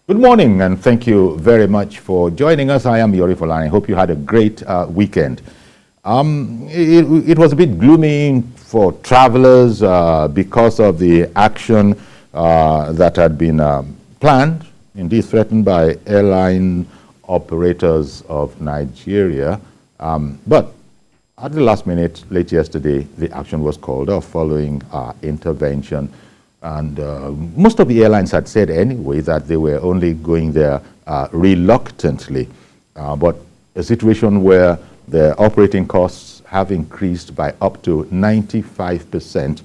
Good morning, and thank you very much for joining us. I am Yori Folani. I hope you had a great weekend. It was a bit gloomy for travelers because of the action that had been planned, indeed threatened by airline operators of Nigeria. But at the last minute, late yesterday, the action was called off following intervention. And most of the airlines had said anyway that they were only going there reluctantly. But a situation where the operating costs have increased by up to 95%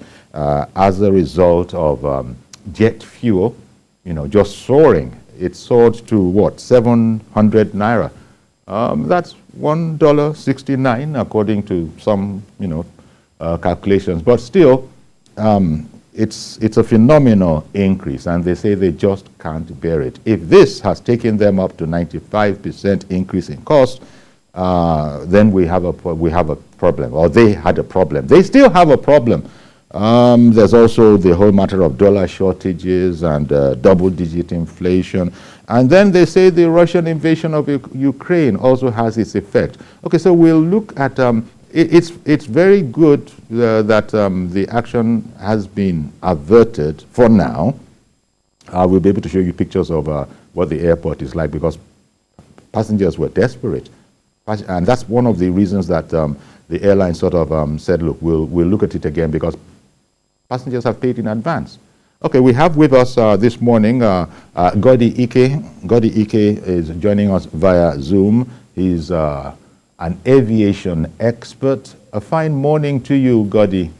as a result of jet fuel, just soaring. It soared to what, 700 naira? That's $1.69 according to some, calculations. But still, it's a phenomenal increase, and they say they just can't bear it. If this has taken them up to 95% increase in cost, then we have a problem, or they had a problem. They still have a problem. There's also the whole matter of dollar shortages and double-digit inflation. And then they say the Russian invasion of Ukraine also has its effect. Okay, so we'll look at it's very good that the action has been averted for now. We'll be able to show you pictures of what the airport is like, because passengers were desperate. And that's one of the reasons that the airline sort of said, look, we'll look at it again, because passengers have paid in advance. Okay, we have with us this morning Goddy Ike. Goddy Ike is joining us via Zoom. He's an aviation expert. A fine morning to you, Goddy.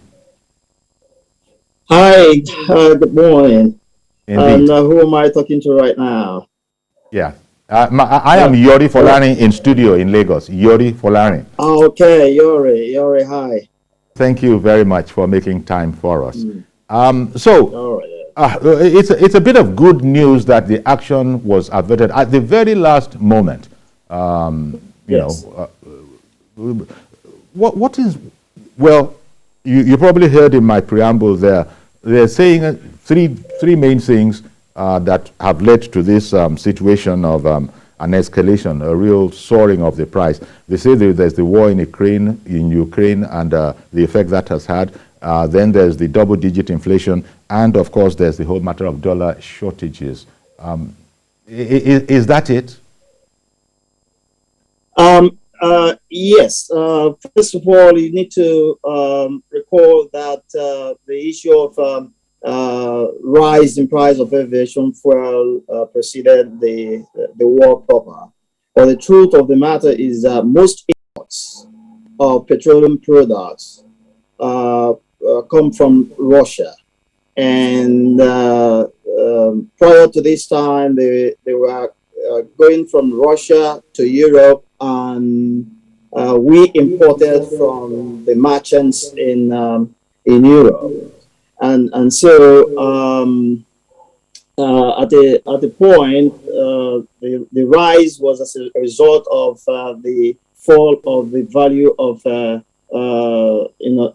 Hi, good morning. Indeed. Who am I talking to right now? Yeah. I am Yori Folani in studio in Lagos. Yori Folani. Okay, Yori, hi. Thank you very much for making time for us. All right. It's a bit of good news that the action was averted at the very last moment. Yes. What is, well, you probably heard in my preamble there, they're saying three main things that have led to this situation of an escalation, a real soaring of the price. They say there's the war in Ukraine and the effect that has had. Then there's the double-digit inflation, and of course there's the whole matter of dollar shortages. Is that it? Yes. First of all, you need to recall that the issue of rise in price of aviation fuel preceded the war proper. But the truth of the matter is that most imports of petroleum products come from Russia. And prior to this time, they were going from Russia to Europe, and we imported from the merchants in Europe. And so at the point, the rise was as a result of the fall of the value of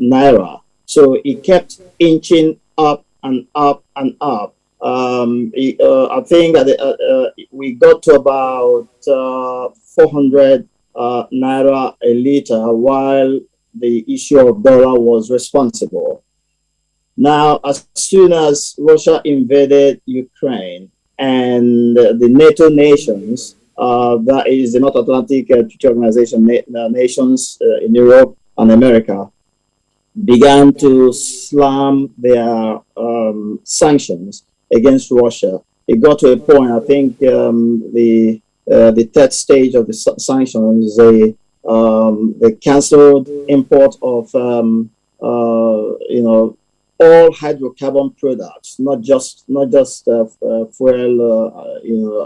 naira. So it kept inching up and up and up. I think that we got to about 400 naira a liter, while the issue of dollar was responsible. Now, as soon as Russia invaded Ukraine and the NATO nations, that is the North Atlantic Treaty Organization nations in Europe and America, began to slam their sanctions against Russia. It got to a point, I think the third stage of the sanctions, they canceled import of all hydrocarbon products, not just fuel,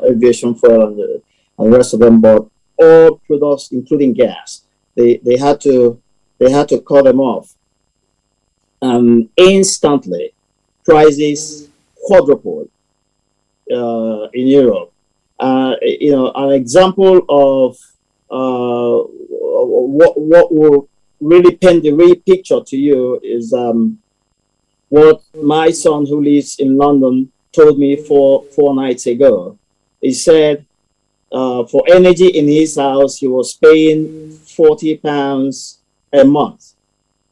aviation fuel and the rest of them, but all products, including gas. They had to cut them off. Instantly, prices quadrupled in Europe. An example of what will really paint the real picture to you is what my son, who lives in London, told me four nights ago. he said for energy in his house, he was paying £40 a month.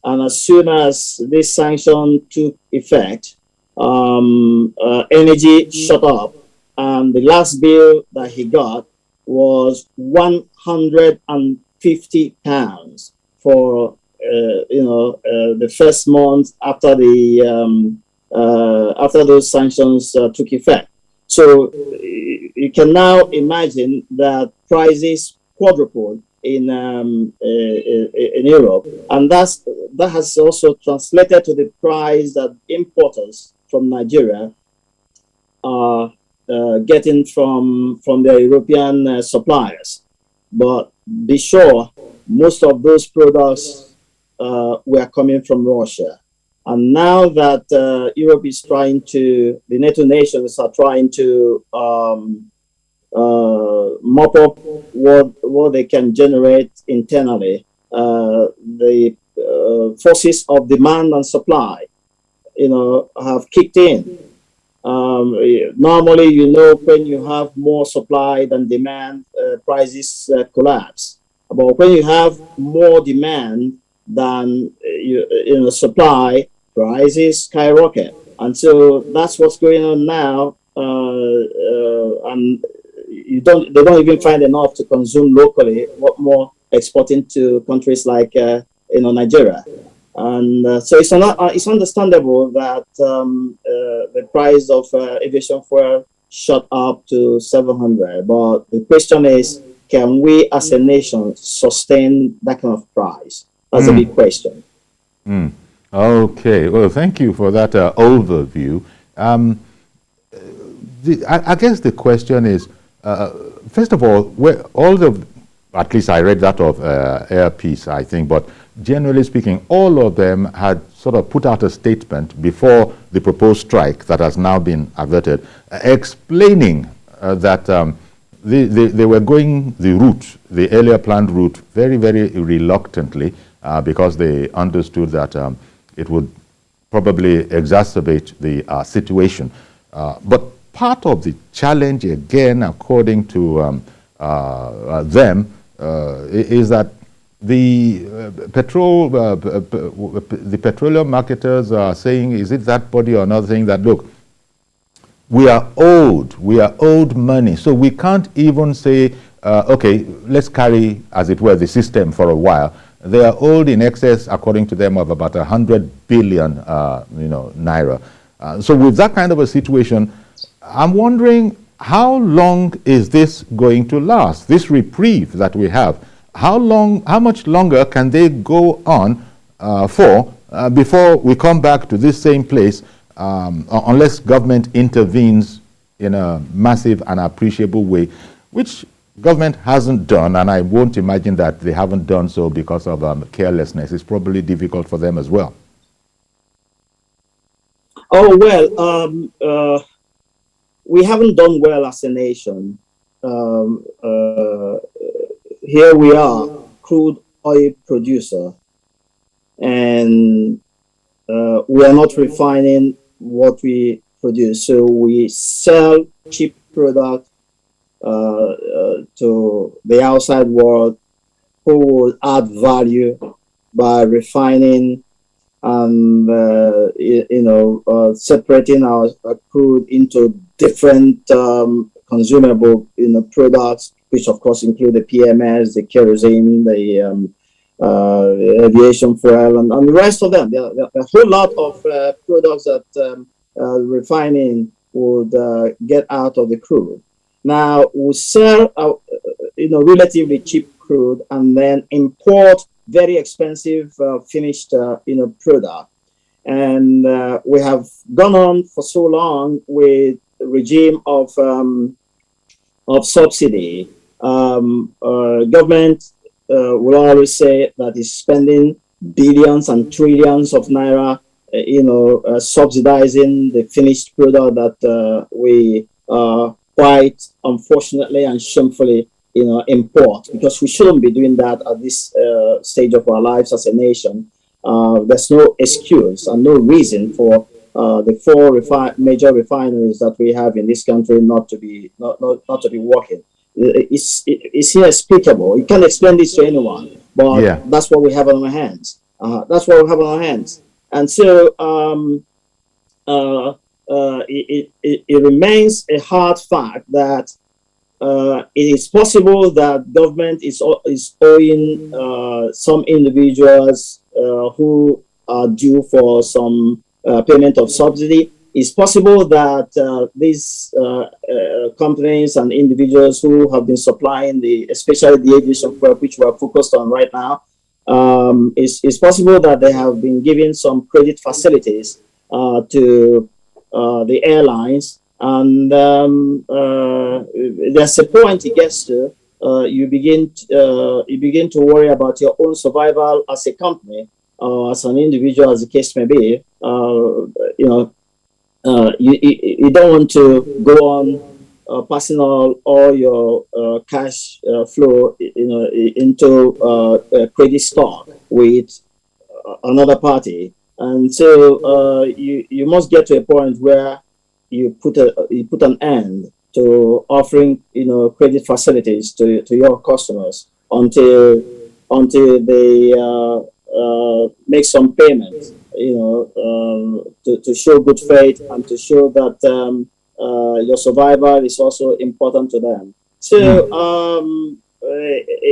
And as soon as this sanction took effect, energy shut up, and the last bill that he got was £150 for the first month after after those sanctions took effect. So you can now imagine that prices quadrupled in Europe, and that has also translated to the price that importers from Nigeria are getting from their European suppliers. But be sure, most of those products were coming from Russia. And now that Europe is trying to, the NATO nations are trying to mop up what they can generate internally, the forces of demand and supply, have kicked in. Normally, when you have more supply than demand, prices collapse. But when you have more demand than supply, prices skyrocket. And so that's what's going on now. And they don't even find enough to consume locally. What more exporting to countries like Nigeria? And so it's understandable that the price of aviation fuel shot up to 700. But the question is, can we as a nation sustain that kind of price? That's a big question. Okay. Well, thank you for that overview. I guess the question is, first of all, at least I read that of Air Peace, I think, but generally speaking, all of them had sort of put out a statement before the proposed strike that has now been averted, explaining that they were going the earlier planned route, very, very reluctantly, because they understood that it would probably exacerbate the situation. But part of the challenge, again, according to them, is that the petroleum marketers are saying, is it that body or another, saying that, look, we are owed money, so we can't even say, okay, let's carry, as it were, the system for a while. They are owed in excess, according to them, of about 100 billion, naira. So with that kind of a situation, I'm wondering, how long is this going to last? This reprieve that we have, how much longer can they go on for before we come back to this same place, unless government intervenes in a massive and appreciable way, which government hasn't done, and I won't imagine that they haven't done so because of carelessness. It's probably difficult for them as well. Oh, well, we haven't done well as a nation. Here we are, crude oil producer, and we are not refining what we produce. So we sell cheap product to the outside world, who will add value by refining and separating our crude into different consumable products, which of course include the PMS, the kerosene, the aviation fuel, and the rest of them. There are a whole lot of products that refining would get out of the crude. Now we sell relatively cheap crude and then import very expensive finished product. And we have gone on for so long with the regime of subsidy. Government will always say that it's spending billions and trillions of naira, subsidizing the finished product that we quite unfortunately and shamefully import, because we shouldn't be doing that at this stage of our lives as a nation. There's no excuse and no reason for the four major refineries that we have in this country not to be not to be working. It's inexplicable. You can't explain this to anyone, but Yeah. that's what we have on our hands. That's what we have on our hands, and so it remains a hard fact that it is possible that government is owing some individuals who are due for some payment of subsidy. It's possible that these companies and individuals who have been supplying especially the aviation fuel, which we are focused on right now, it's possible that they have been given some credit facilities to the airlines, and there's a point it gets to. You begin to worry about your own survival as a company, as an individual, as the case may be. You don't want to go on passing all your cash flow, into a credit stock with another party, and so you must get to a point where you put an end to offering credit facilities to your customers until they make some payments, to show good faith and to show that your survival is also important to them. So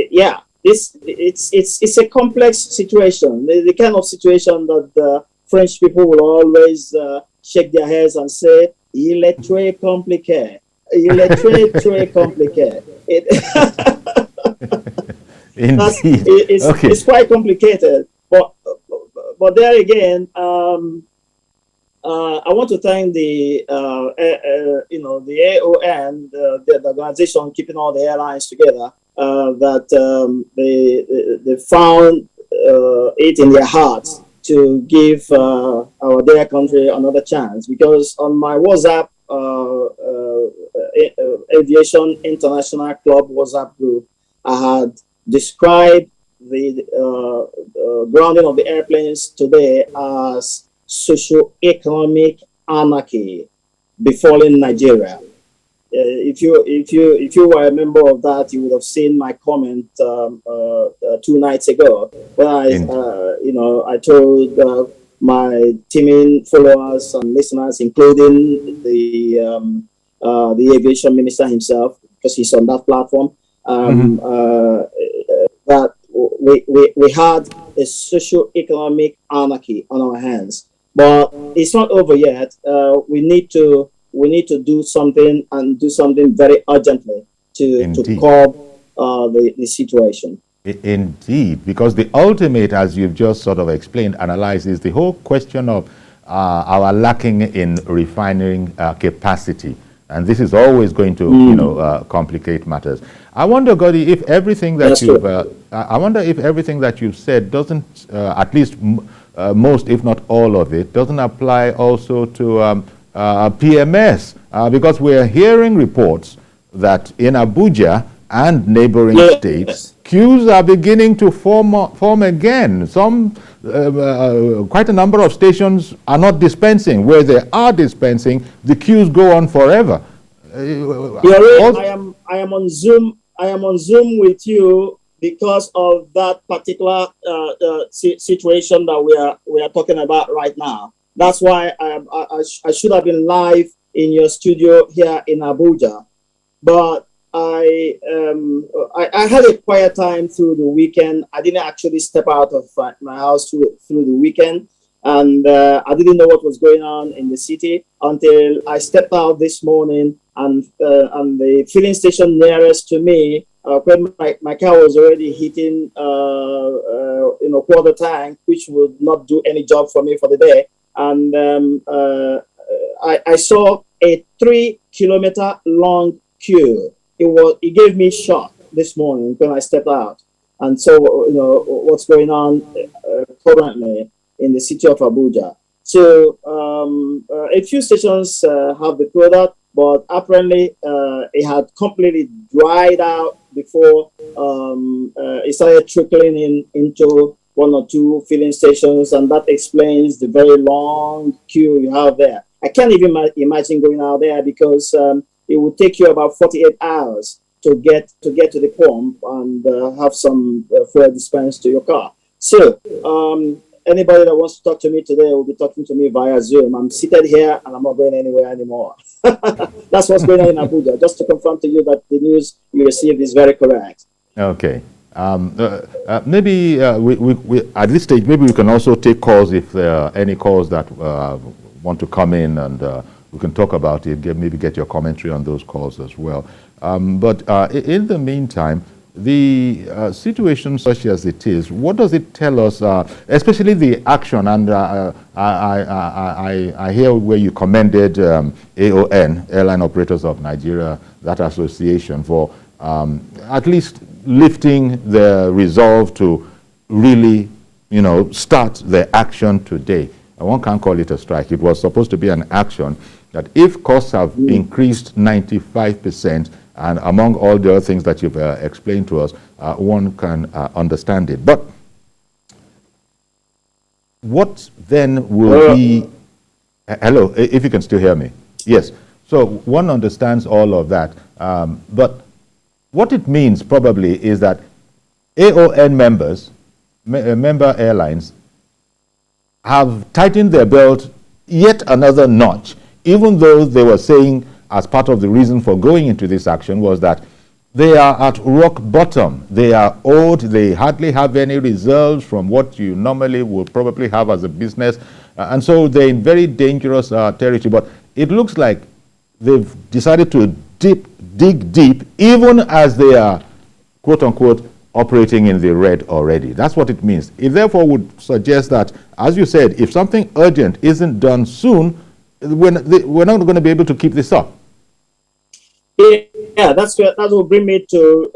yeah, it's a complex situation, the kind of situation that the French people will always shake their heads and say, il est très compliqué. Il est très, très compliqué. Indeed. It's quite complicated. But there again, I want to thank the the AON, the organization keeping all the airlines together, that they found it in their hearts to give our dear country another chance. Because on my WhatsApp, Aviation International Club WhatsApp group, I had described the grounding of the airplanes today as socio-economic anarchy befalling Nigeria. If you were a member of that, you would have seen my comment 2 nights ago when I told my teaming followers and listeners, including the aviation minister himself, because he's on that platform, that we had a socio-economic anarchy on our hands. But it's not over yet. We need to do something, and do something very urgently to curb the situation. Indeed, because the ultimate, as you've just sort of explained, analyzed, is the whole question of our lacking in refining capacity. And this is always going to, complicate matters. I wonder, Goddy, if everything that you've said doesn't, at least most, if not all of it, doesn't apply also to PMS, because we're hearing reports that in Abuja and neighboring states, queues are beginning to form again. Some, quite a number of stations are not dispensing. Where they are dispensing, the queues go on forever. I am on Zoom. I am on Zoom with you because of that particular situation that we are talking about right now. That's why I should have been live in your studio here in Abuja, but I had a quiet time through the weekend. I didn't actually step out of my house through the weekend, and I didn't know what was going on in the city until I stepped out this morning, and the filling station nearest to me, when my car was already hitting quarter tank, which would not do any job for me for the day, and I saw a 3-kilometer long queue. It gave me shock this morning when I stepped out and saw what's going on currently in the city of Abuja. So a few stations have the product, but apparently it had completely dried out before it started trickling into one or two filling stations, and that explains the very long queue you have there. I can't even imagine going out there because it would take you about 48 hours to get to the pump and have some fuel dispensed to your car. So, anybody that wants to talk to me today will be talking to me via Zoom. I'm seated here and I'm not going anywhere anymore. That's what's going on in Abuja. Just to confirm to you that the news you received is very correct. Okay. Maybe we at this stage, maybe we can also take calls if there are any calls that want to come in, and we can talk about it, maybe get your commentary on those calls as well. But in the meantime, the situation such as it is, what does it tell us, especially the action? And I hear where you commended AON, Airline Operators of Nigeria, that association, for at least lifting the resolve to really, start the action today. One can't call it a strike. It was supposed to be an action that if costs have increased 95%, and among all the other things that you've explained to us, one can understand it. But what then will be... Hello, if you can still hear me. Yes. So one understands all of that. But what it means probably is that AON members, member airlines, have tightened their belt yet another notch, even though they were saying, as part of the reason for going into this action, was that they are at rock bottom. They are owed. They hardly have any reserves from what you normally would probably have as a business. And so they're in very dangerous territory. But it looks like they've decided to dig deep, even as they are, quote unquote, operating in the red already. That's what it means. It therefore would suggest that, as you said, if something urgent isn't done soon, we're not going to be able to keep this up. Yeah, that will bring me to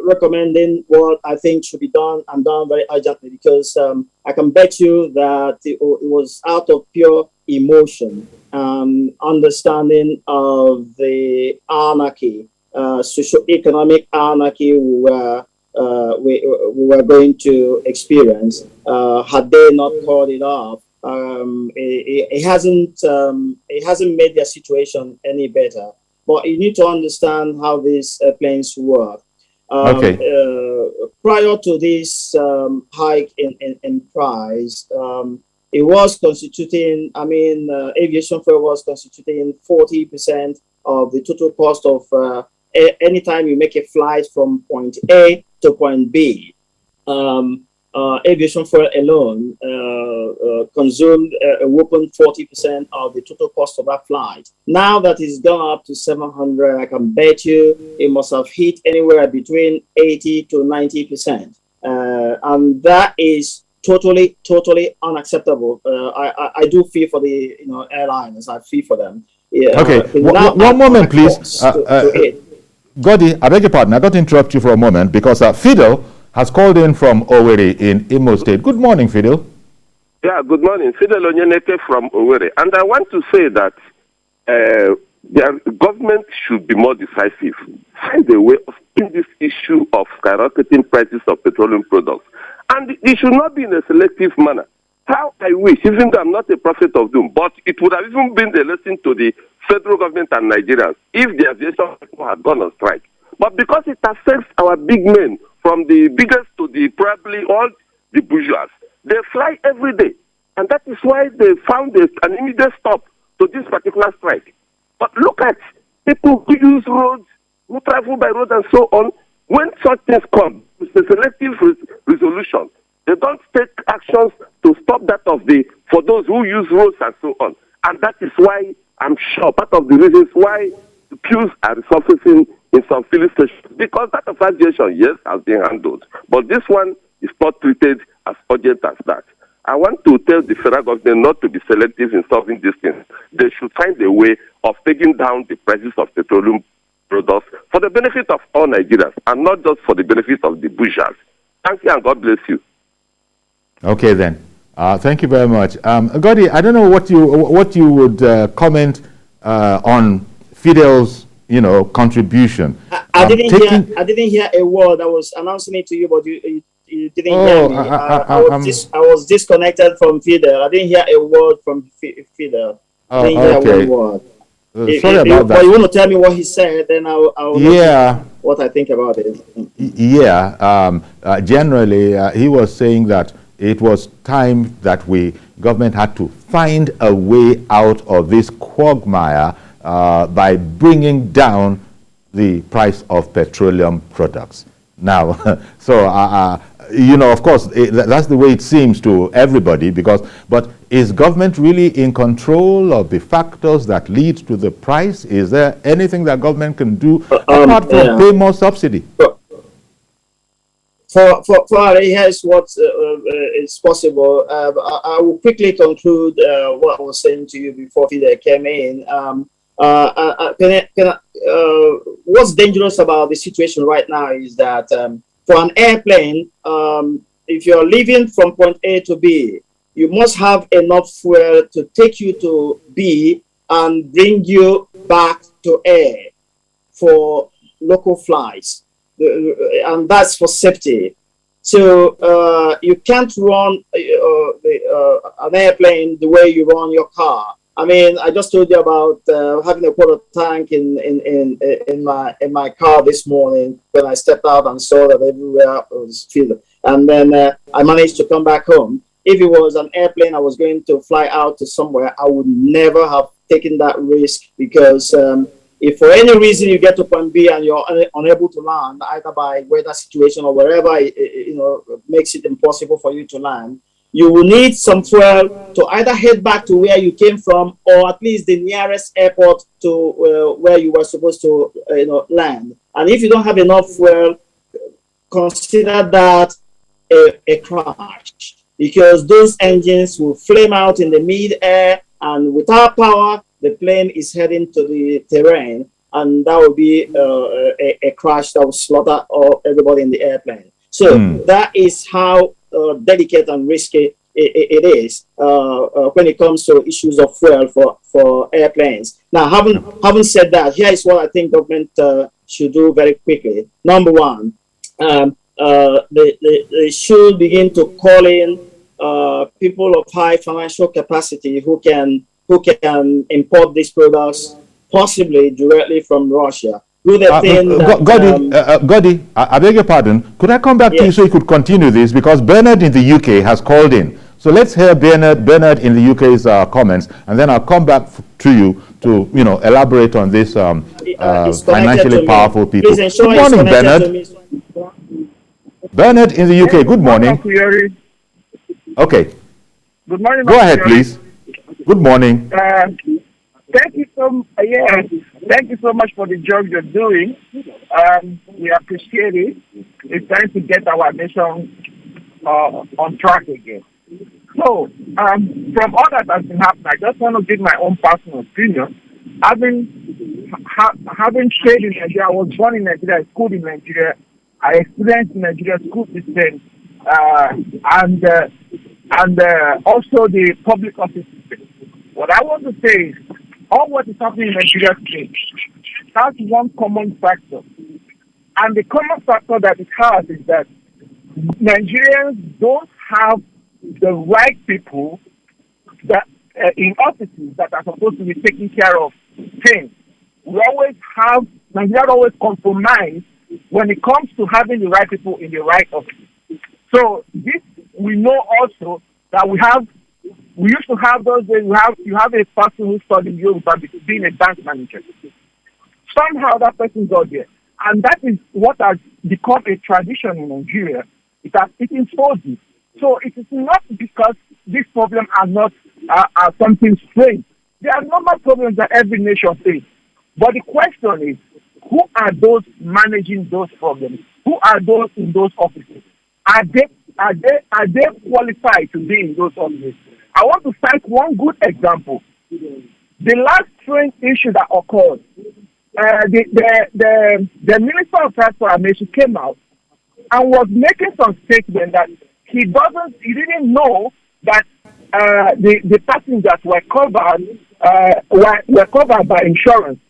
recommending what I think should be done and done very urgently, because I can bet you that it was out of pure emotion, understanding of the anarchy, socio-economic anarchy we were going to experience had they not called it off. It hasn't made their situation any better. But you need to understand how these planes work. Okay. Prior to this hike in price, it was constituting, aviation fuel was constituting 40% of the total cost of anytime you make a flight from point A to point B. Aviation fuel alone consumed a whopping 40% of the total cost of that flight. Now that it's gone up to 700, I can bet you it must have hit anywhere between 80 to 90%. And that is totally unacceptable. I do feel for the airlines. I feel for them. Okay, one moment, please. Goddy, I beg your pardon. I got to interrupt you for a moment because Fidel has called in from Owerri in Imo State. Good morning, Fidel. Yeah, good morning. Fidel Onyeneke from Owerri. And I want to say that the government should be more decisive. Find a way of in this issue of skyrocketing prices of petroleum products. And it should not be in a selective manner. How I wish, even though I'm not a prophet of doom, but it would have even been a lesson to the federal government and Nigerians if the aviation people had gone on strike. But because it affects our big men, from the biggest to the probably all the bourgeois, they fly every day. And that is why they found an immediate stop to this particular strike. But look at people who use roads, who travel by road and so on. When such things come, it's a selective resolution. They don't take actions to stop that for those who use roads and so on. And that is why I'm sure part of the reasons why the queues are resurfacing in some filling stations, because that of aviation, yes, has been handled. But this one is not treated as urgent as that. I want to tell the federal government not to be selective in solving these things. They should find a way of taking down the prices of petroleum products for the benefit of all Nigerians and not just for the benefit of the bourgeois. Thank you and God bless you. Okay then. Thank you very much. Goddy, I don't know what you would comment on Fidel's contribution. I didn't hear a word. I was announcing it to you, but you you didn't hear me. I was disconnected from Fidel. I didn't hear a word from Fidel. I didn't hear one word. Sorry about that. But you want to tell me what he said, then I'll yeah. what I think about it. Yeah. Generally, he was saying that it was time that government had to find a way out of this quagmire by bringing down the price of petroleum products. Now, so, of course, that's the way it seems to everybody, but is government really in control of the factors that lead to the price? Is there anything that government can do apart from pay more subsidy? Here's what is possible. I will quickly conclude what I was saying to you before Fidel came in. What's dangerous about the situation right now is that for an airplane, if you're leaving from point A to B, you must have enough fuel to take you to B and bring you back to A for local flights. And that's for safety. So you can't run an airplane the way you run your car. I mean, I just told you about having a quarter tank in my car this morning when I stepped out and saw that everywhere was filled. And then I managed to come back home. If it was an airplane I was going to fly out to somewhere, I would never have taken that risk, because if for any reason you get to point B and you're unable to land, either by weather situation or wherever makes it impossible for you to land, you will need some fuel to either head back to where you came from, or at least the nearest airport to where you were supposed to land. And if you don't have enough fuel, consider that a crash, because those engines will flame out in the mid-air, and without power, the plane is heading to the terrain, and that will be a crash that will slaughter everybody in the airplane. So that is how delicate and risky it is when it comes to issues of fuel for airplanes. Now, having said that, here is what I think government should do very quickly. Number one, they should begin to call in people of high financial capacity who can import these products, possibly directly from Russia. Goddy, I beg your pardon. Could I come back to you so you could continue this? Because Bernard in the UK has called in. So let's hear Bernard in the UK's comments, and then I'll come back to you to elaborate on this financially powerful people. Good morning, Bernard. Bernard in the UK. Good morning. Okay. Good morning. Go ahead, please. Good morning. Thank you so much for the job you're doing. We appreciate it. It's time to get our nation on track again. So, from all that has been happening, I just want to give my own personal opinion. Having stayed in Nigeria, I was born in Nigeria, I schooled in Nigeria, I experienced Nigeria school system, and also the public office system. What I want to say is, all what is happening in Nigeria today has one common factor. And the common factor that it has is that Nigerians don't have the right people that in offices that are supposed to be taking care of things. Nigeria always compromise when it comes to having the right people in the right office. So this, we know also that we used to have those days, you have a person who studied Yoruba being a bank manager. Somehow that person got there. And that is what has become a tradition in Nigeria. It has eaten so deep. So it is not because these problems are not something strange. There are normal problems that every nation faces. But the question is, who are those managing those problems? Who are those in those offices? Are they qualified to be in those offices? I want to cite one good example. The last train issue that occurred, the Minister of Transport Aviation came out and was making some statement that he didn't know that the passengers were covered by insurance.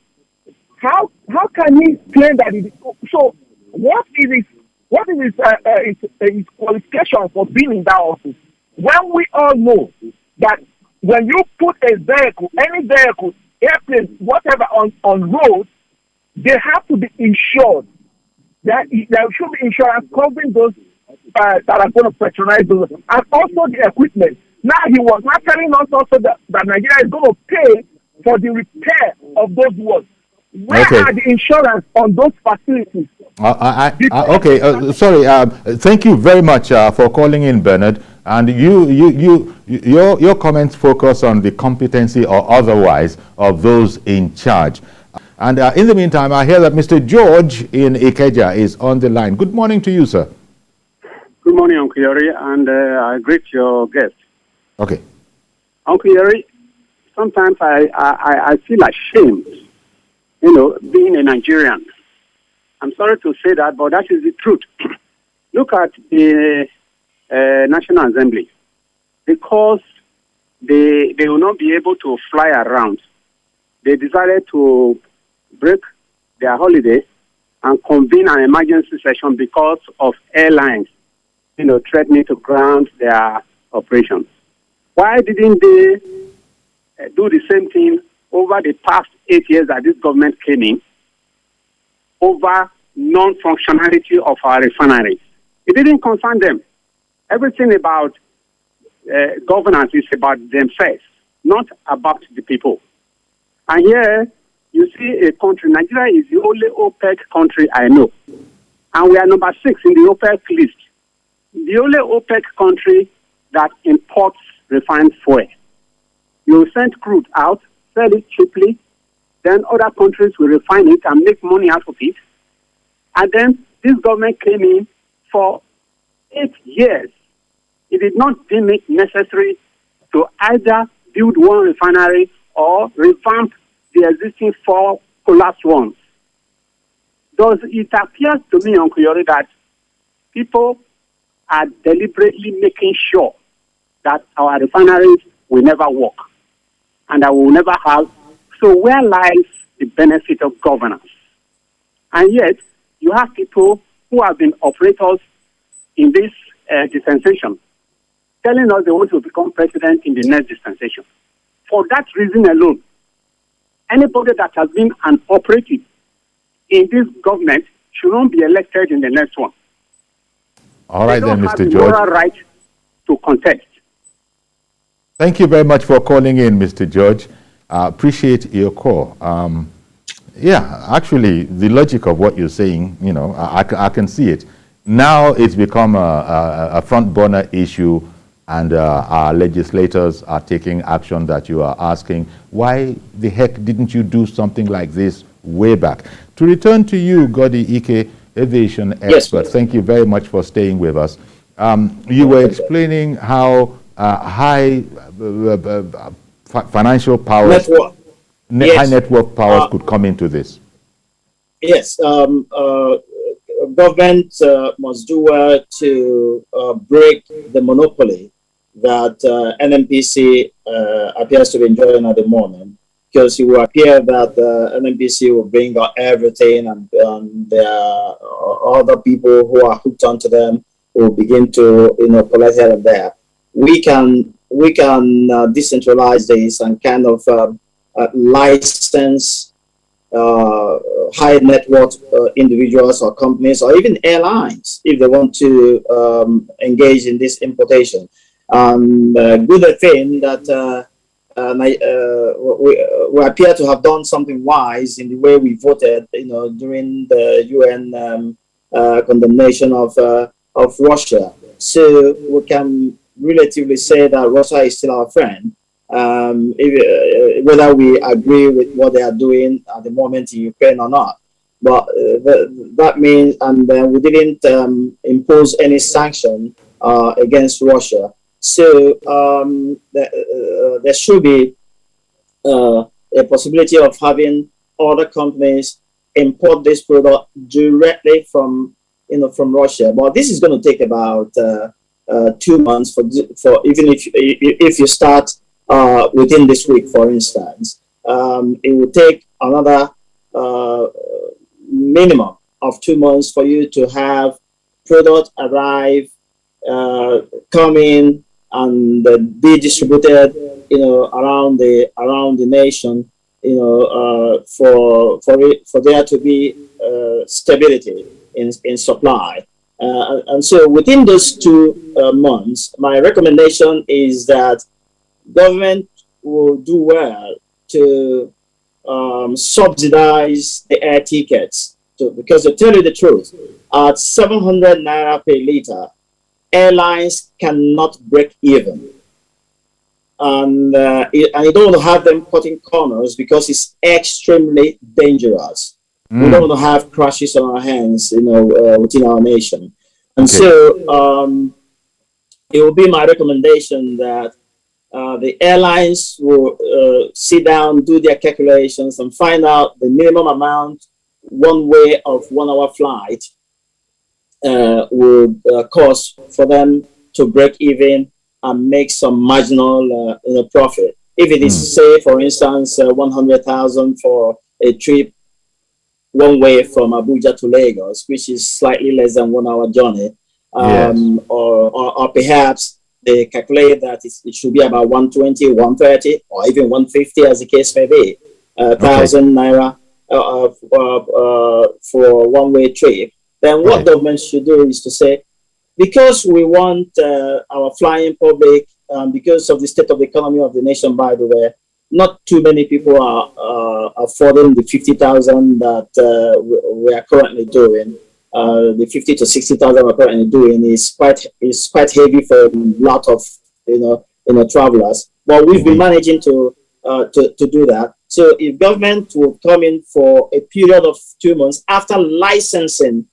How can he claim that? So what is What is his qualification for being in that office? When we all know that when you put a vehicle, any vehicle, airplane, whatever on road, they have to be insured. There should be insurance covering those that are going to patronize those, and also the equipment. Now he was not telling us also that Nigeria is going to pay for the repair of those works. Where are the insurance on those facilities? Sorry. Thank you very much for calling in, Bernard. And your comments focus on the competency or otherwise of those in charge. And in the meantime, I hear that Mr. George in Ikeja is on the line. Good morning to you, sir. Good morning, Uncle Yori, and I greet your guest. Okay. Uncle Yori, sometimes I feel ashamed, being a Nigerian. I'm sorry to say that, but that is the truth. Look at the National Assembly. Because they will not be able to fly around, they decided to break their holiday and convene an emergency session because of airlines, threatening to ground their operations. Why didn't they do the same thing over the past 8 years that this government came in, over non-functionality of our refineries? It didn't concern them. Everything about governance is about themselves, not about the people. And here, you see a country, Nigeria is the only OPEC country I know. And we are number 6 in the OPEC list. The only OPEC country that imports refined fuel. You send crude out, sell it cheaply, then other countries will refine it and make money out of it. And then this government came in for 8 years. It did not deem it necessary to either build one refinery or revamp the existing 4 collapsed ones. Does it appear to me, Uncle Yori, that people are deliberately making sure that our refineries will never work and that we will never have? So where lies the benefit of governance? And yet, you have people who have been operators in this dispensation telling us they want to become president in the next dispensation. For that reason alone, anybody that has been an operative in this government should not be elected in the next one. All right, then, Mr. George. They don't have the moral right to contest. Thank you very much for calling in, Mr. George. Appreciate your call. Yeah, actually, the logic of what you're saying, I can see it. Now it's become a front burner issue, and our legislators are taking action that you are asking, why the heck didn't you do something like this way back? To return to you, Goddy Ike, aviation expert, yes, thank you very much for staying with us. You were explaining how high financial powers, high net worth powers could come into this. Yes, government must do well to break the monopoly that NNPC appears to be enjoying at the moment, because it will appear that NNPC will bring out everything, and there are other people who are hooked onto them will begin to collect here and there. We can decentralize this and kind of license high net worth individuals or companies or even airlines if they want to engage in this importation. Good thing that we appear to have done something wise in the way we voted, during the UN condemnation of Russia. So we can relatively say that Russia is still our friend. Whether we agree with what they are doing at the moment in Ukraine or not. But that means, and we didn't impose any sanction against Russia. So there should be a possibility of having other companies import this product directly from Russia. But this is going to take about 2 months for even if you start within this week, for instance. It will take another minimum of 2 months for you to have product arrive, come in, and be distributed, around the nation, for there to be stability in supply. And so within those 2 months, my recommendation is that government will do well to subsidize the air tickets. Because to tell you the truth, at 700 naira per liter, airlines cannot break even. And you don't want to have them cutting corners because it's extremely dangerous. We don't want to have crashes on our hands, within our nation. And so it will be my recommendation that the airlines will sit down, do their calculations, and find out the minimum amount one way of 1 hour flight would cost for them to break even and make some marginal profit. If it is, say, for instance, 100,000 for a trip one way from Abuja to Lagos, which is slightly less than 1 hour journey, or perhaps they calculate that it should be about 120, 130, or even 150, as the case may be, 1,000 naira for one-way trip. Then what government should do is to say, because we want our flying public, because of the state of the economy of the nation, by the way, not too many people are affording the 50,000 that we are currently doing. The 50 to 60,000 we're currently doing is quite heavy for a lot of travelers. But we've been managing to do that. So if government will come in for a period of 2 months after licensing,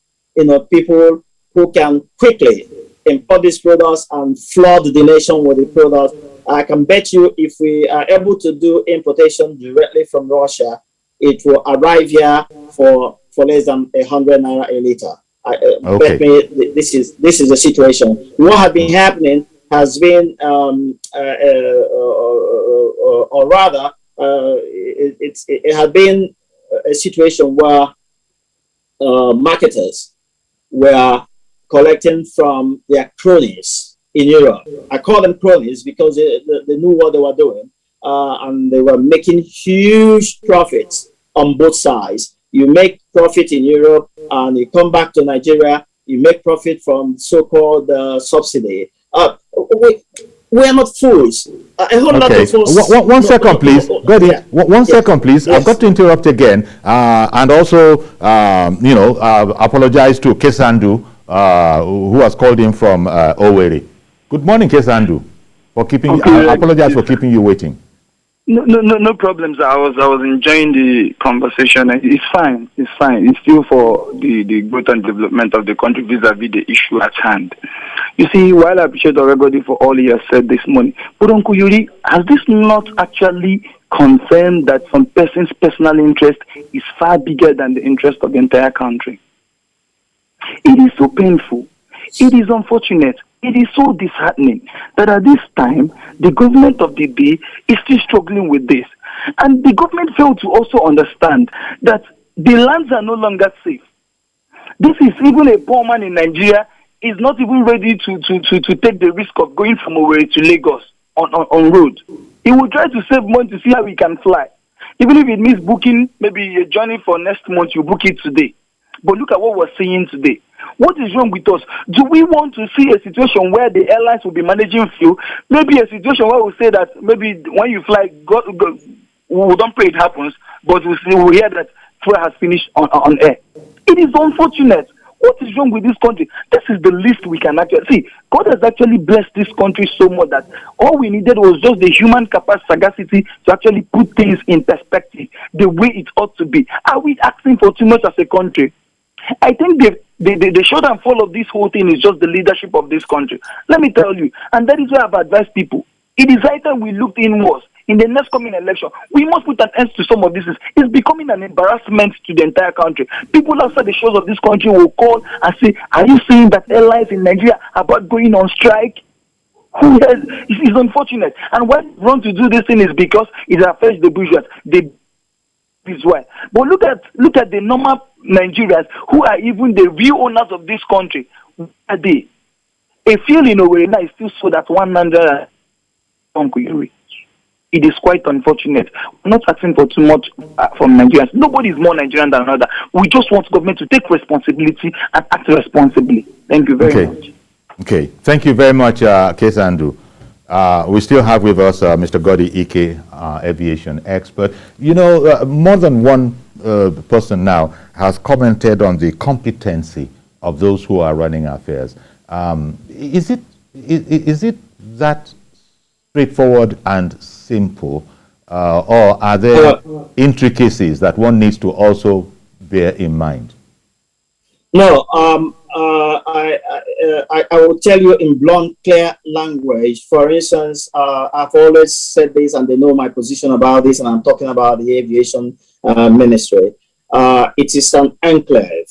people who can quickly import these products and flood the nation with the products, I can bet you if we are able to do importation directly from Russia, it will arrive here for less than 100 naira a liter. Bet me this is the situation. What has been happening has been, or rather, it had been a situation where marketers were collecting from their cronies in Europe. I call them cronies because they knew what they were doing, and they were making huge profits on both sides. You make profit in Europe, and you come back to Nigeria, you make profit from so-called subsidy. We are not fools. A whole lot of fools. One second, please. Goddy, one second, please. Yes. I've got to interrupt again, and also, apologize to Kesandu, who has called in from Owerri. Good morning, Kesandu. I apologize for keeping you waiting. No problems. I was enjoying the conversation. It's fine. It's still for the growth and development of the country vis-a-vis the issue at hand. You see, while I appreciate everybody for all he has said this morning, but Uncle Yuri, has this not actually confirmed that some person's personal interest is far bigger than the interest of the entire country? It is so painful. It is unfortunate. It is so disheartening that at this time, the government of the day is still struggling with this. And the government failed to also understand that the lands are no longer safe. This is even a poor man in Nigeria is not even ready to take the risk of going from Owerri to Lagos on road. He will try to save money to see how he can fly. Even if it means booking maybe a journey for next month, you book it today. But look at what we're seeing today. What is wrong with us? Do we want to see a situation where the airlines will be managing fuel? Maybe a situation where we say that maybe when you fly, we don't pray it happens, but we hear that fuel has finished on air. It is unfortunate. What is wrong with this country? This is the least we can actually see. God has actually blessed this country so much that all we needed was just the human capacity, sagacity to actually put things in perspective the way it ought to be. Are we asking for too much as a country? I think the short and fall of this whole thing is just the leadership of this country. Let me tell you, and that is why I've advised people. It is right that we looked inwards. In the next coming election, we must put an end to some of this. It's becoming an embarrassment to the entire country. People outside the shores of this country will call and say, are you saying that airlines in Nigeria are about going on strike? It's unfortunate. And why they want to do this thing is because it affects the bourgeois. Is why. But look at the normal Nigerians who are even the real owners of this country. a day. A field in Owerri now is still sold at 100 It is quite unfortunate. We're not asking for too much from Nigerians. Nobody is more Nigerian than another. We just want government to take responsibility and act responsibly. Thank you very much. Okay, thank you very much, Kesandu. We still have with us Mr. Goddy Ike, aviation expert. You know, more than one person now has commented on the competency of those who are running affairs. Is it that straightforward and simple, or are there intricacies that one needs to also bear in mind? No, I will tell you in blunt, clear language. For instance, I've always said this, and they know my position about this, and I'm talking about the aviation ministry. It is an enclave.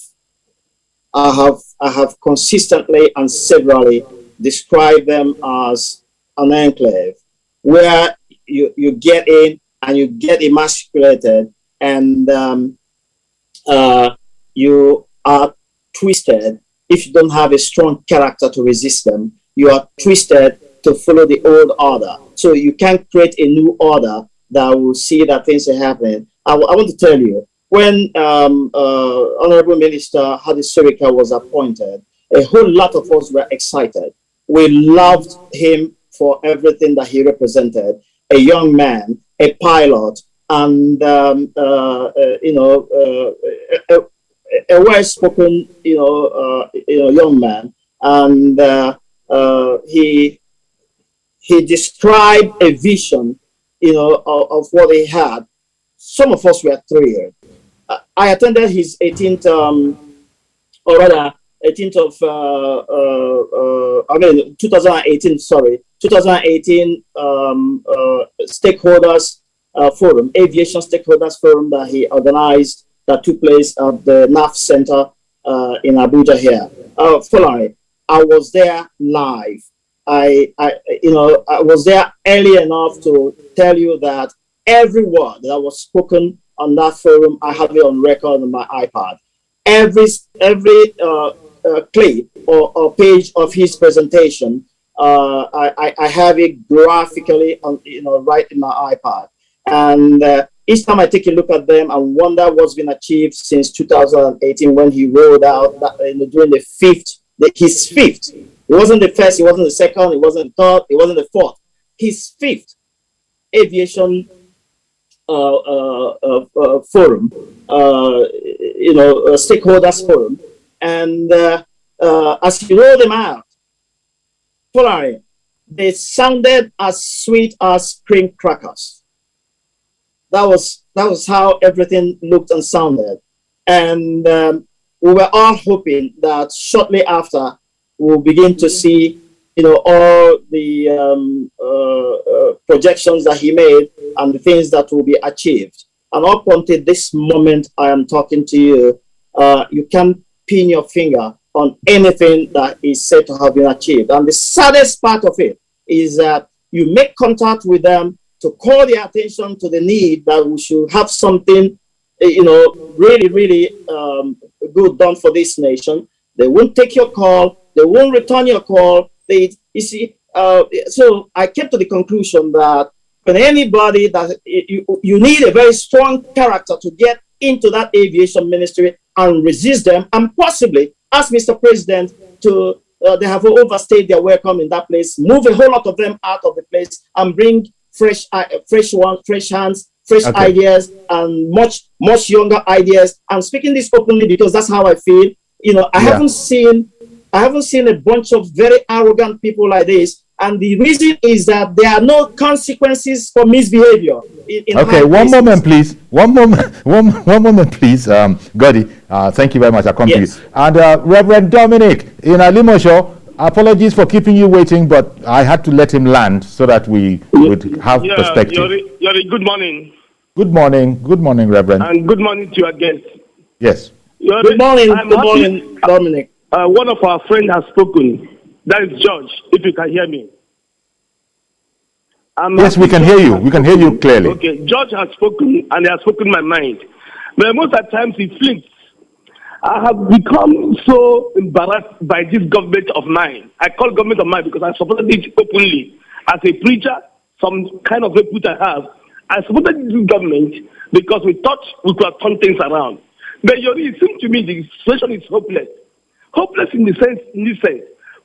I have consistently and severally described them as an enclave where you get in and you get emasculated, and you are twisted. If you don't have a strong character to resist them, you are twisted to follow the old order. So you can't create a new order that will see that things are happening. I want to tell you, when Honorable Minister Hadi Sirika was appointed, a whole lot of us were excited. We loved him for everything that he represented. A young man, a pilot, and a well-spoken, young man, and he described a vision, of what he had. Some of us were thrilled. I attended his 18th, 2018 stakeholders forum, aviation stakeholders forum that he organized, that took place at the NAF Center in Abuja here. Following, I was there live. I was there early enough to tell you that every word that was spoken on that forum, I have it on record on my iPad. Every clip or page of his presentation, I have it graphically on, right in my iPad. And each time I take a look at them and wonder what's been achieved since 2018 when he rolled out that, during his fifth. It wasn't the first, it wasn't the second, it wasn't the third, it wasn't the fourth. His fifth aviation forum, stakeholders forum. And as you roll them out, they sounded as sweet as cream crackers. That was how everything looked and sounded. And we were all hoping that shortly after we'll begin to see, all the projections that he made and the things that will be achieved. And up until this moment I am talking to you, you can't pin your finger on anything that is said to have been achieved. And the saddest part of it is that you make contact with them to call their attention to the need that we should have something, really, really good done for this nation. They won't take your call. They won't return your call. So I came to the conclusion that when anybody that you need a very strong character to get into that aviation ministry and resist them, and possibly ask Mr. President to they have overstayed their welcome in that place, move a whole lot of them out of the place and bring fresh hands, fresh ideas, and much younger ideas. I'm speaking this openly because that's how I feel. I haven't seen a bunch of very arrogant people like this, and the reason is that there are no consequences for misbehavior. One moment, please. One moment, please. Goddy, thank you very much. I'll come to you. And Reverend Dominic in Alimosho, apologies for keeping you waiting, but I had to let him land so that we would have perspective. Yori, good morning. Good morning, Reverend. And good morning to your guests. Yes. Yori, good morning, Dominic. One of our friends has spoken. That is George, if you can hear me. Yes, we can hear you. We can hear you clearly. Okay, George has spoken, and he has spoken my mind. But most of the times he flinks. I have become so embarrassed by this government of mine. I call government of mine because I supported it openly. As a preacher, some kind of repute I have, I supported this government because we thought we could turn things around. But it seems to me the situation is hopeless. Hopeless in this sense.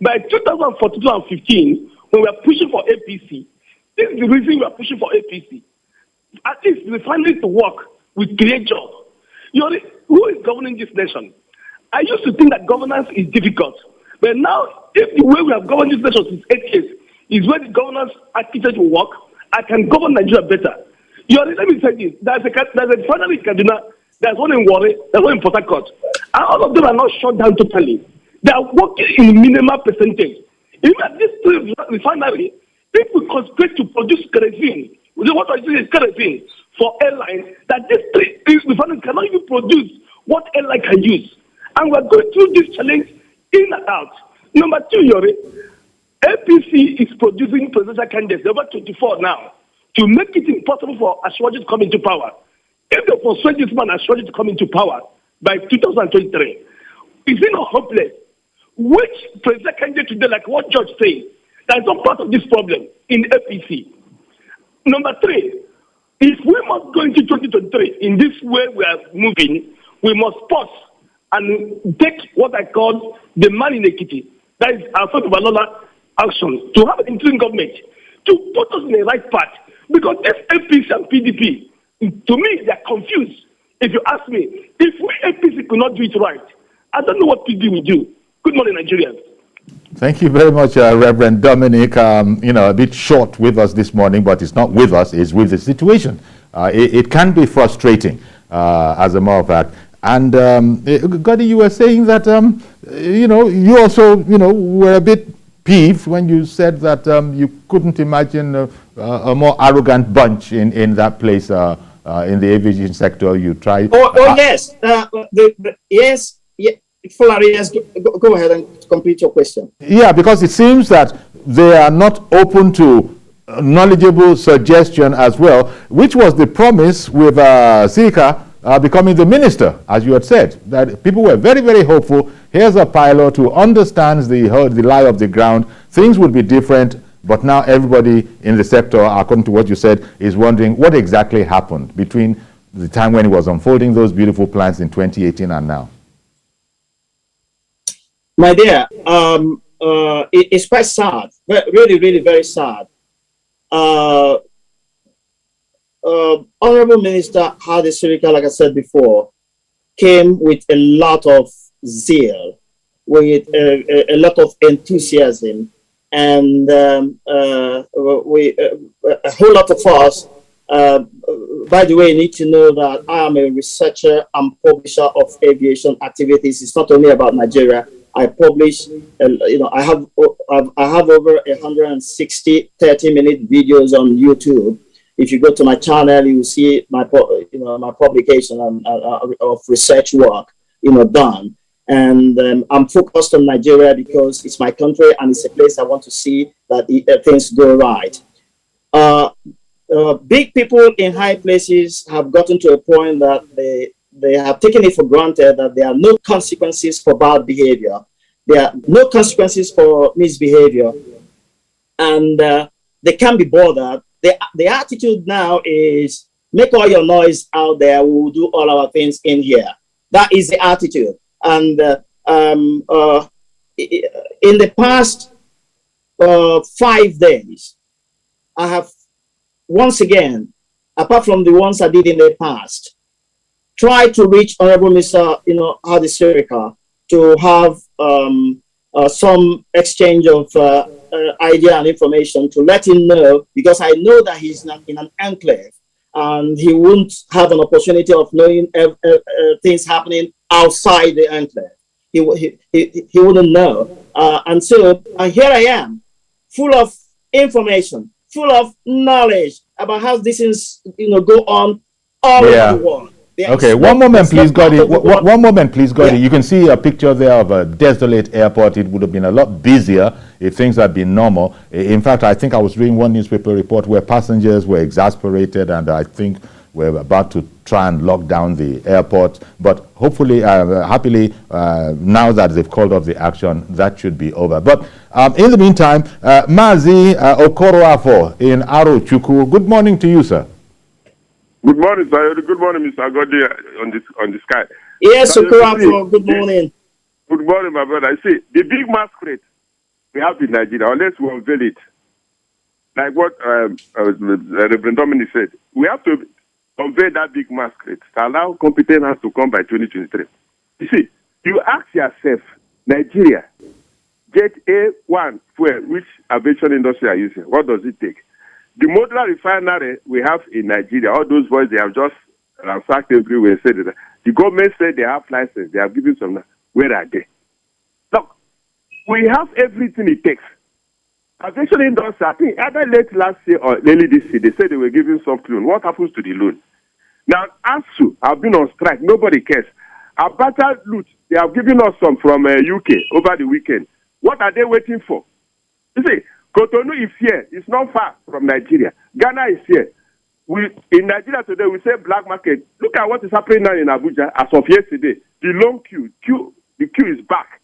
By 2014-2015, when we are pushing for APC, this is the reason we are pushing for APC. At least refinery to work with create jobs. Who is governing this nation? I used to think that governance is difficult. But now, if the way we have governed this nation since 8 years is where the governance architecture will work, I can govern Nigeria better. Let me tell you, there's a refinery in Kaduna, there's one in Warri, there's one in Port Harcourt. And all of them are not shut down totally. They are working in minimal percentage. Even at this refinery, if we concentrate to produce kerosene, what I say is kerosene for airline, that these three refineries cannot even produce what airline can use. And we're going through this challenge in and out. Number two, APC is producing presidential candidates, over 24 now, to make it impossible for Ashwaji to come into power. If they persuade this man Ashwaji to come into power by 2023, is it not hopeless? Which presidential candidate today, like what George says, that is not part of this problem in APC? Number three, if we must go into 2023 in this way we are moving, we must pause and take what I call the man in equity. That is our sort of another action to have an interim government to put us in the right path. Because this APC and PDP, to me, they are confused. If you ask me, if we APC could not do it right, I don't know what PDP will do. Good morning, Nigerians. Thank you very much, Reverend Dominic. A bit short with us this morning, but it's not with us, it's with the situation. It can be frustrating, as a matter of fact. And, Goddy, you were saying that, you also, were a bit peeved when you said that you couldn't imagine a more arrogant bunch in that place, in the aviation sector. You tried. Yes. Yes. Yeah. Fulari, yes, go ahead and complete your question. Yeah, because it seems that they are not open to knowledgeable suggestion as well, which was the promise with Sika becoming the minister, as you had said, that people were very, very hopeful. Here's a pilot who understands the lie of the ground. Things would be different, but now everybody in the sector, according to what you said, is wondering what exactly happened between the time when he was unfolding those beautiful plans in 2018 and now. My dear, it's quite sad, really, really very sad. Honorable Minister Hadi Sirika, like I said before, came with a lot of zeal, with a lot of enthusiasm, and a whole lot of us. By the way, you need to know that I am a researcher and publisher of aviation activities. It's not only about Nigeria. I publish, I have over 160 30-minute videos on YouTube. If you go to my channel, you will see my publication of research work, done. And I'm focused on Nigeria because it's my country and it's a place I want to see that things go right. Big people in high places have gotten to a point that they have taken it for granted that there are no consequences for bad behavior. There are no consequences for misbehavior. And they can't be bothered. The attitude now is, make all your noise out there, we will do all our things in here. That is the attitude. And in the past 5 days, I have, once again, apart from the ones I did in the past, try to reach Honorable Mr. Hadi Sirika to have some exchange of idea and information to let him know, because I know that he's not in an enclave and he won't have an opportunity of knowing things happening outside the enclave. He wouldn't know. And so here I am, full of information, full of knowledge about how this is, go on all over the world. Okay, one moment, please, Goddy. One moment, please, Goddy. Yeah. You can see a picture there of a desolate airport. It would have been a lot busier if things had been normal. In fact, I think I was reading one newspaper report where passengers were exasperated, and I think we're about to try and lock down the airport. But hopefully, happily, now that they've called off the action, that should be over. But in the meantime, Mazi Okoroafo in Arochukwu, good morning to you, sir. Good morning, sir. Good morning, Mr. Goddy on the sky. Yes, Okoroafo, good morning. Good morning, my brother. I see the big masquerade we have in Nigeria, unless we unveil it, like what Reverend Dominic said, we have to unveil that big masquerade to allow competence to come by 2023. You see, you ask yourself, Nigeria, get A1 fuel, which aviation industry are using, what does it take? The modular refinery we have in Nigeria, all those boys, they have just ransacked everywhere. Said that the government said they have license, they have given some. Where are they? Look, we have everything it takes. Aviation industry, I think either late last year or early this year, they said they were giving soft loan. What happens to the loan? Now, ASU have been on strike. Nobody cares. Abacha loot, they have given us some from UK over the weekend. What are they waiting for? You see, Cotonou is here. It's not far from Nigeria. Ghana is here. In Nigeria today, we say black market. Look at what is happening now in Abuja as of yesterday. The long the queue is back.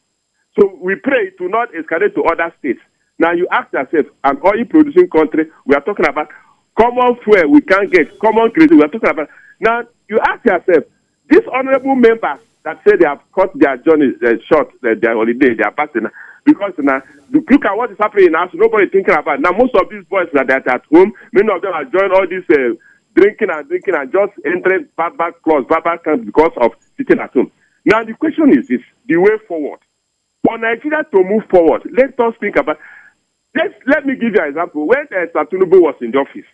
So we pray to not escalate to other states. Now you ask yourself, an oil-producing country, we are talking about common fuel we can't get, common credit we are talking about. Now you ask yourself, these honorable members that say they have cut their journey short, their holiday, their passing, because now look at what is happening in us. Nobody thinking about. Now most of these boys that are at home, many of them are joined all this drinking and just entering bad clubs, bad camps because of sitting at home. Now the question is this: the way forward for Nigeria to move forward. Let us think about. Let me give you an example. When Satunubu was in the office,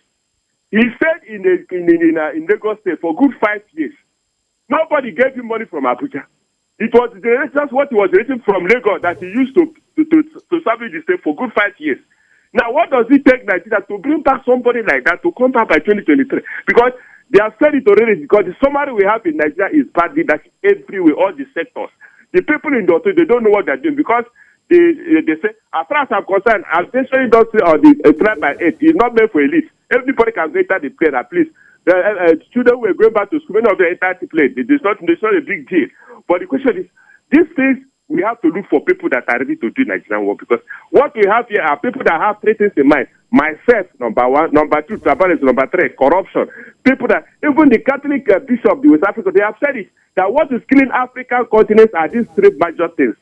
he stayed in Lagos State for good 5 years. Nobody gave him money from Abuja. It was just what he was getting from Lagos that he used to service the state for good 5 years. Now, what does it take Nigeria to bring back somebody like that to come back by 2023? Because they have said it already, because the summary we have in Nigeria is bad leadership everywhere, all the sectors. The people in the authority, they don't know what they're doing, because they say, as far as I'm concerned, aviation industry or the plan by 8 is not meant for elite. Everybody can go enter the plane, at least. The students were going back to school, many of them enter the plane. It's not a big deal. But the question is, these things, we have to look for people that are ready to do Nigerian work, because what we have here are people that have three things in mind. Myself, number one. Number two, tribalism. Number three, corruption. People that, even the Catholic bishop of West Africa, they have said it, that what is killing African continents are these three major things.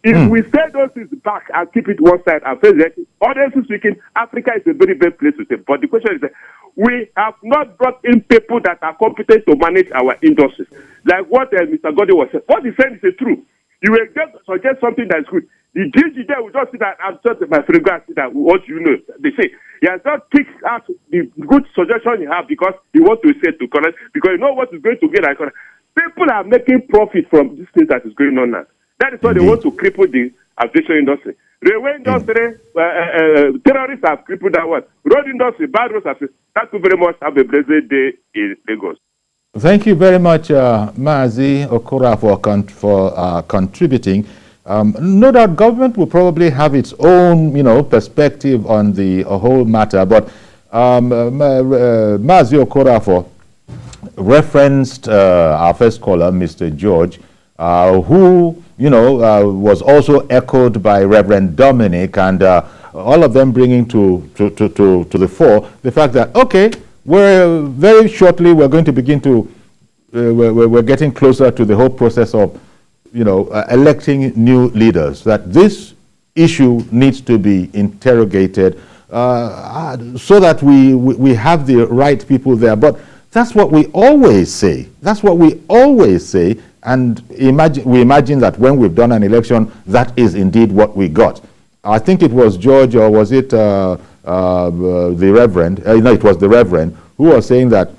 If we set those things back and keep it one side and face it, honestly speaking, Africa is a very bad place to stay. But the question is that we have not brought in people that are competent to manage our industries. Like what Mr. Goddy was saying. What he said is the truth. You will just suggest something that is good. The DG there will just see that I'm just my friend see that what you know. They say he has not picked out the good suggestion you have because he wants to say to connect, because you know what is going to get. People are making profit from this thing that is going on now. That is why they want to cripple the aviation industry. Railway industry, terrorists have crippled that one. Road industry, bad roads have. Thank you very much. Have a blessed day in Lagos. Thank you very much, Mazi Okora, for contributing. No doubt government will probably have its own, perspective on the whole matter, but Mazi Okora referenced our first caller, Mr. George, who, was also echoed by Reverend Dominic, and all of them bringing to the fore the fact that, okay, very shortly we're going to begin to, we're getting closer to the whole process of, electing new leaders, that this issue needs to be interrogated so that we have the right people there. But that's what we always say. That's what we always say. And we imagine that when we've done an election, that is indeed what we got. I think it was George, or was it the Reverend? No, it was the Reverend who was saying that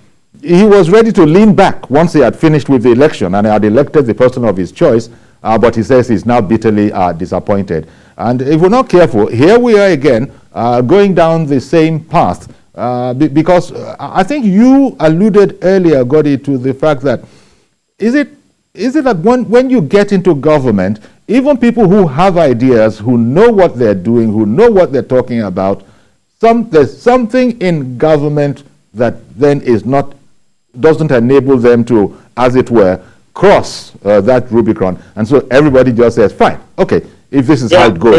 he was ready to lean back once he had finished with the election and had elected the person of his choice, but he says he's now bitterly disappointed. And if we're not careful, here we are again going down the same path, because I think you alluded earlier, Goddy, to the fact that is it that when you get into government, even people who have ideas, who know what they're doing, who know what they're talking about, there's something in government that then is not doesn't enable them to, as it were, cross that Rubicon. And so everybody just says, fine, okay, if this is how it goes.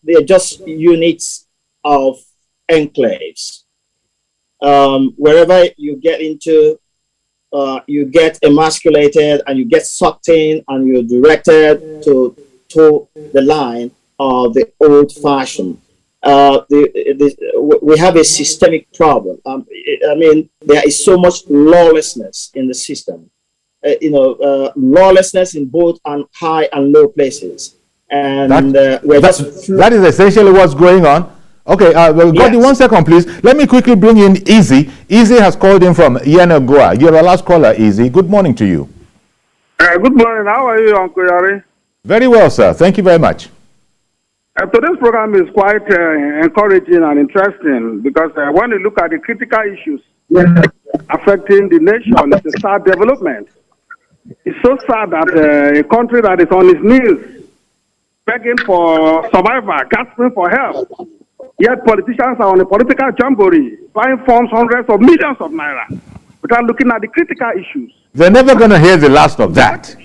They're just units of enclaves. Wherever you get into, you get emasculated and you get sucked in and you're directed to the line of the old-fashioned. We have a systemic problem. There is so much lawlessness in the system. Lawlessness in both on high and low places. And that is essentially what's going on. Okay, Goddy, 1 second, please. Let me quickly bring in Easy. Easy has called in from Yenagoa. You're our last caller, Easy. Good morning to you. Good morning. How are you, Uncle Yari? Very well, sir. Thank you very much. Today's program is quite encouraging and interesting because when you look at the critical issues affecting the nation, it's a sad development. It's so sad that a country that is on its knees, begging for survival, gasping for help, yet politicians are on a political jamboree, buying forms hundreds of millions of naira without looking at the critical issues. They're never going to hear the last of that.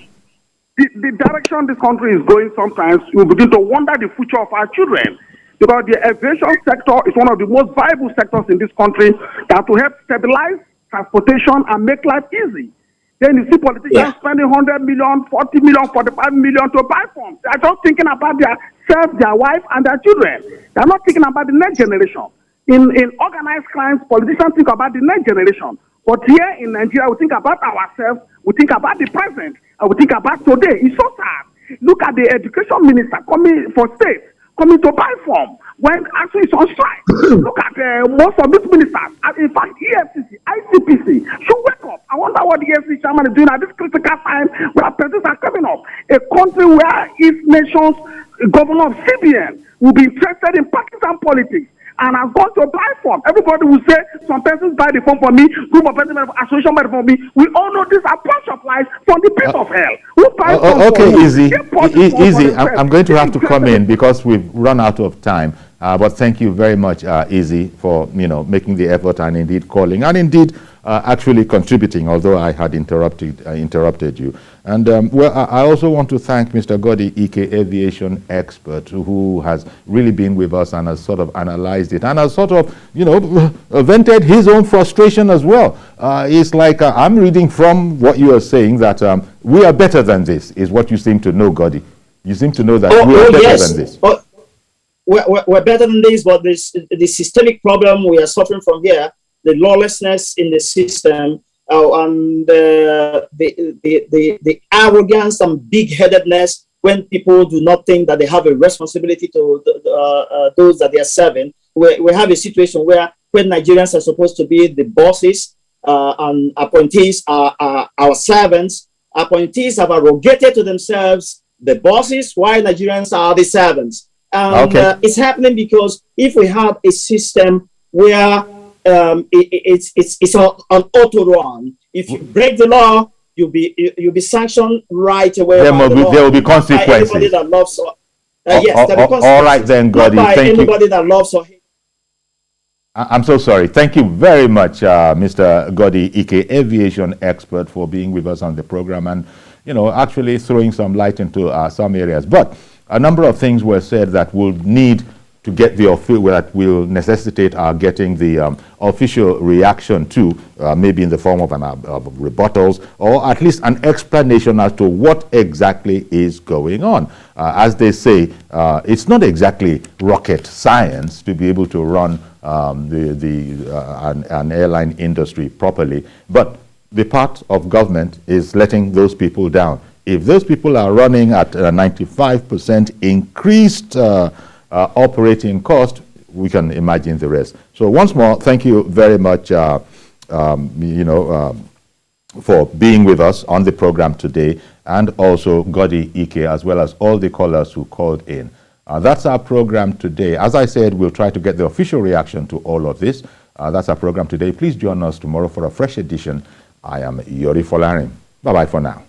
The direction this country is going, sometimes you begin to wonder the future of our children. Because the aviation sector is one of the most viable sectors in this country that will help stabilize transportation and make life easy. Then you see politicians spending 100 million, 40 million, 45 million to buy forms. They are just thinking about their self, their wife, and their children. They are not thinking about the next generation. In organized crimes, politicians think about the next generation. But here in Nigeria, we think about ourselves, we think about the present, and we think about today. It's so sad. Look at the education minister coming to buy form when actually it's on strike. Look at most of these ministers. In fact, EFCC, ICPC should wake up. I wonder what the EFCC chairman is doing at this critical time where presidents are coming up. A country where its nation's governor of CBN will be interested in partisan politics and has gone to buy form. Everybody will say, some persons buy the form for me, group of persons, association buy the form for me. We all know these are bunch of lies from the pit of hell. Who buys form okay, for Easy. Easy. I'm going to have to come in because we've run out of time. But thank you very much, Easy, for making the effort and indeed calling and indeed actually contributing, although I had interrupted you. And I also want to thank Mr. Goddy, Aviation expert, who has really been with us and has sort of analyzed it and has sort of, vented his own frustration as well. It's like I'm reading from what you are saying that we are better than this, is what you seem to know, Goddy. You seem to know that we are better than this. We're better than this, but the systemic problem we are suffering from here, the lawlessness in the system, and the arrogance and big-headedness when people do not think that they have a responsibility to those that they are serving. We have a situation where when Nigerians are supposed to be the bosses and appointees are our servants, appointees have arrogated to themselves the bosses while Nigerians are the servants. And it's happening because if we have a system where it's on auto run, if you break the law, you'll be sanctioned right away. There will be consequences. Anybody that loves all right then, Goddy. Thank anybody you. That loves or hates. I'm so sorry. Thank you very much, Mr. Goddy, Aviation expert, for being with us on the program and actually throwing some light into some areas. But a number of things were said that will need to get that will necessitate our getting the official reaction to, maybe in the form of rebuttals or at least an explanation as to what exactly is going on. As they say, it's not exactly rocket science to be able to run an airline industry properly, but the part of government is letting those people down. If those people are running at a 95% increased operating cost, we can imagine the rest. So once more, thank you very much, for being with us on the program today, and also Goddy, as well as all the callers who called in. That's our program today. As I said, we'll try to get the official reaction to all of this. That's our program today. Please join us tomorrow for a fresh edition. I am Yori Folarin. Bye-bye for now.